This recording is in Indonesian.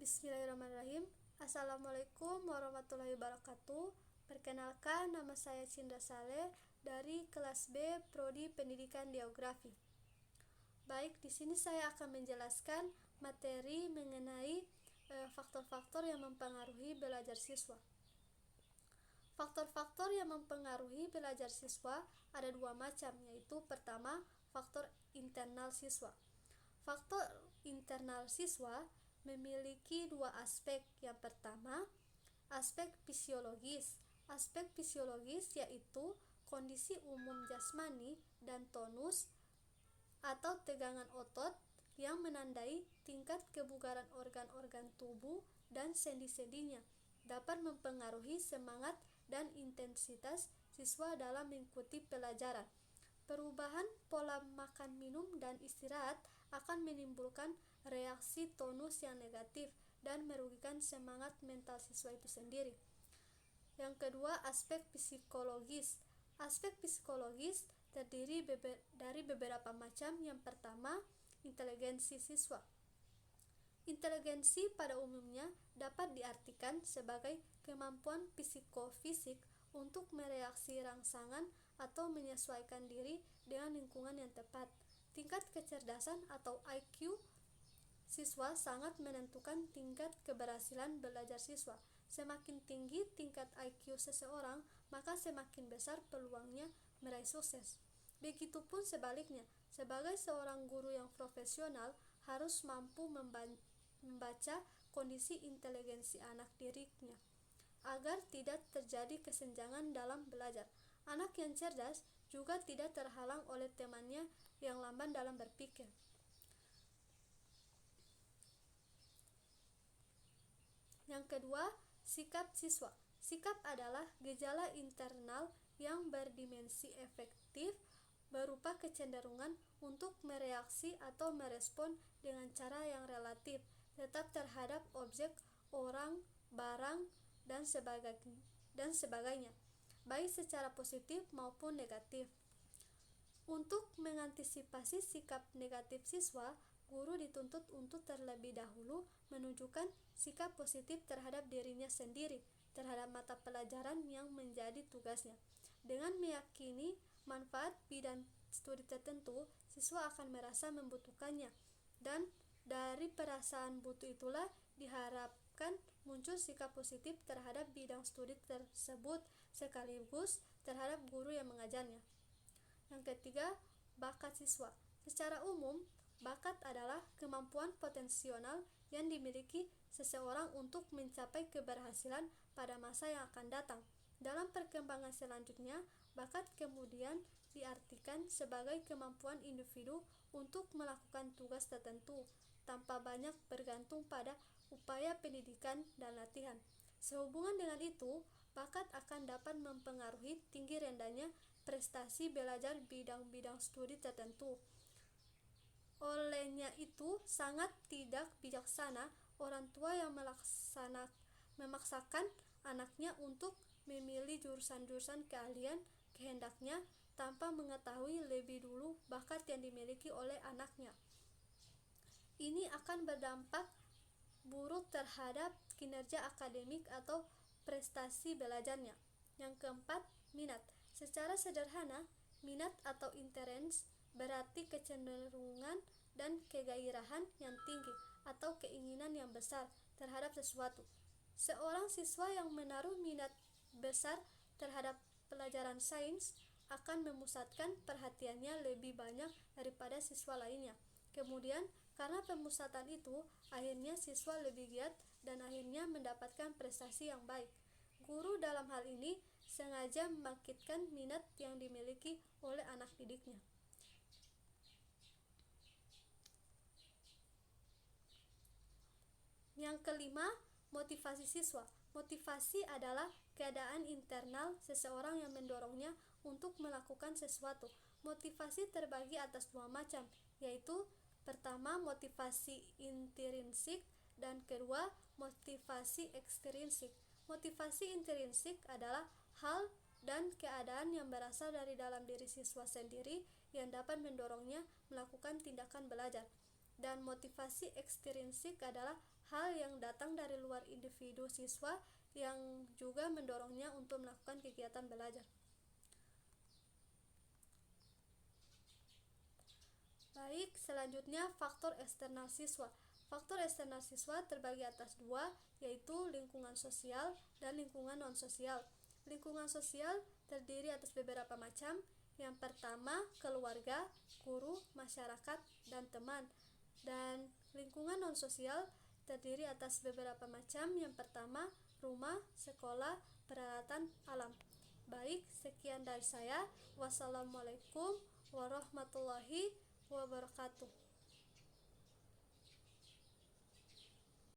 Bismillahirrahmanirrahim. Assalamualaikum warahmatullahi wabarakatuh. Perkenalkan, nama saya Cindra Saleh dari kelas B Prodi Pendidikan Geografi. Baik, di sini saya akan menjelaskan materi mengenai faktor-faktor yang mempengaruhi belajar siswa. Faktor-faktor yang mempengaruhi belajar siswa ada dua macam, yaitu pertama, faktor internal siswa. Faktor internal siswa memiliki dua aspek. Yang pertama, aspek fisiologis. Aspek fisiologis yaitu kondisi umum jasmani dan tonus atau tegangan otot yang menandai tingkat kebugaran organ-organ tubuh dan sendi-sendinya, dapat mempengaruhi semangat dan intensitas siswa dalam mengikuti pelajaran. Perubahan pola makan, minum, dan istirahat akan menimbulkan reaksi tonus yang negatif dan merugikan semangat mental siswa itu sendiri. Yang kedua, aspek psikologis. Aspek psikologis terdiri dari beberapa macam. Yang pertama, inteligensi siswa. Inteligensi pada umumnya dapat diartikan sebagai kemampuan psikofisik untuk mereaksi rangsangan atau menyesuaikan diri dengan lingkungan yang tepat. Tingkat kecerdasan atau IQ siswa sangat menentukan tingkat keberhasilan belajar siswa. Semakin tinggi tingkat IQ seseorang, maka semakin besar peluangnya meraih sukses. Begitupun sebaliknya, sebagai seorang guru yang profesional harus mampu membaca kondisi inteligensi anak didiknya agar tidak terjadi kesenjangan dalam belajar. Anak yang cerdas juga tidak terhalang oleh temannya yang lamban dalam berpikir. Yang kedua, sikap siswa. Sikap adalah gejala internal yang berdimensi efektif berupa kecenderungan untuk mereaksi atau merespon dengan cara yang relatif tetap terhadap objek, orang, barang, dan sebagainya, baik secara positif maupun negatif. Untuk mengantisipasi sikap negatif siswa, guru dituntut untuk terlebih dahulu menunjukkan sikap positif terhadap dirinya sendiri, terhadap mata pelajaran yang menjadi tugasnya. Dengan meyakini manfaat bidang studi tertentu, siswa akan merasa membutuhkannya, dan dari perasaan butuh itulah diharapkan muncul sikap positif terhadap bidang studi tersebut sekaligus terhadap guru yang mengajarnya. Yang ketiga, bakat siswa. Secara umum, bakat adalah kemampuan potensial yang dimiliki seseorang untuk mencapai keberhasilan pada masa yang akan datang. Dalam perkembangan selanjutnya, bakat kemudian diartikan sebagai kemampuan individu untuk melakukan tugas tertentu tanpa banyak bergantung pada upaya pendidikan dan latihan. Sehubungan dengan itu, bakat akan dapat mempengaruhi tinggi rendahnya prestasi belajar bidang-bidang studi tertentu. Olehnya itu, sangat tidak bijaksana orang tua yang memaksakan anaknya untuk memilih jurusan-jurusan keahlian kehendaknya tanpa mengetahui lebih dulu bakat yang dimiliki oleh anaknya. Ini akan berdampak buruk terhadap kinerja akademik atau prestasi belajarnya. Yang keempat, minat. Secara sederhana, minat atau interest berarti kecenderungan dan kegairahan yang tinggi atau keinginan yang besar terhadap sesuatu. Seorang siswa yang menaruh minat besar terhadap pelajaran sains akan memusatkan perhatiannya lebih banyak daripada siswa lainnya. Kemudian, karena pemusatan itu, akhirnya siswa lebih giat dan akhirnya mendapatkan prestasi yang baik. Guru dalam hal ini sengaja membangkitkan minat yang dimiliki oleh anak didiknya. Yang kelima, motivasi siswa. Motivasi adalah keadaan internal seseorang yang mendorongnya untuk melakukan sesuatu. Motivasi terbagi atas dua macam, yaitu pertama, motivasi intrinsik, dan kedua, motivasi ekstrinsik. Motivasi intrinsik adalah hal dan keadaan yang berasal dari dalam diri siswa sendiri yang dapat mendorongnya melakukan tindakan belajar. Dan motivasi ekstrinsik adalah hal yang datang dari luar individu siswa yang juga mendorongnya untuk melakukan kegiatan belajar. Baik, selanjutnya faktor eksternal siswa. Faktor eksternal siswa terbagi atas dua, yaitu lingkungan sosial dan lingkungan non-sosial. Lingkungan sosial terdiri atas beberapa macam. Yang pertama, keluarga, guru, masyarakat, dan teman. Dan lingkungan non-sosial terdiri atas beberapa macam. Yang pertama, rumah, sekolah, peralatan alam. Baik, sekian dari saya. Wassalamualaikum warahmatullahi wabarakatuh.